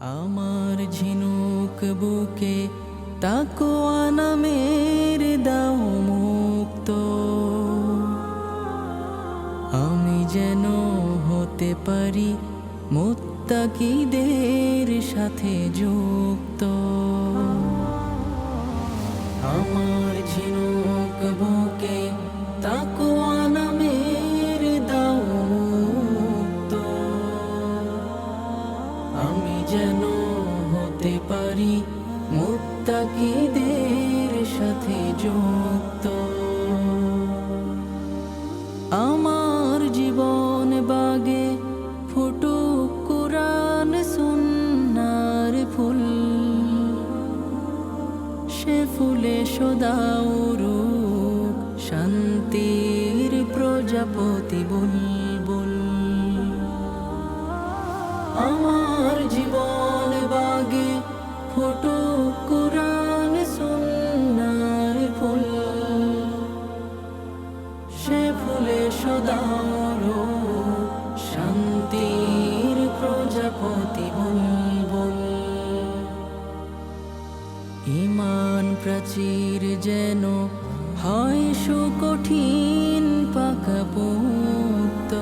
আমার ঝিনুক বুকে তাকওয়া নামের দাও মুক্ত, আমি যেন হতে পারি মুত্তাকিদের সাথে যুক্ত। আমার ঝিনুক বুকে তাকওয়া নামের দাও মুক্ত, আমি যেন হতে পারি মুত্তাকিদের সাথে যুক্ত। আমার জীবন বাগে ফুটুক কুরআন সুন্নাহর ফুল, সে ফুলে সদা উড়ুক শান্তির প্রজাপতি বুলবুল। আমার জীবন বাগে ফুটুক কুরআন সুন্নাহর ফুল, সে ফুলে সদা উড়ুক শান্তির প্রজাপতি বুলবুল। ঈমান প্রাচীর যেন হয় সুকঠিন পাকাপোক্ত,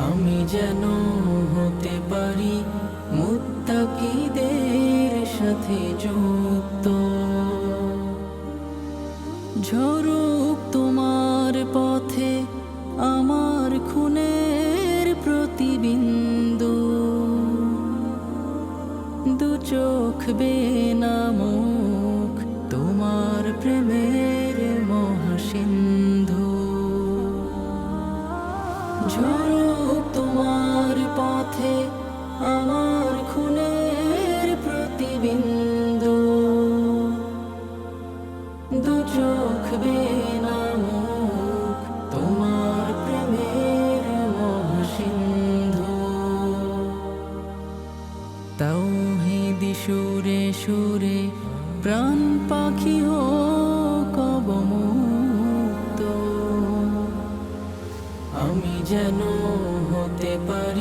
আমি যেন হতে পারি মুত্তাকিদের সাথে যুক্ত। ঝরুক তোমার পথে আমার খুনের প্রতিবিন্দু, দু চোখ বেনামুখ তোমার প্রেমের মহাসিন্ধু। ঝরুক তোমার পথে আমার খুনের প্রতিবিন্দু, দু চোখ বেনামুখ তোমার প্রেমের মহাসিন্ধু। তাওহীদি সুরে সুরে প্রাণ পাখি হোক অবমুক্ত, আমি যেন হতে পারি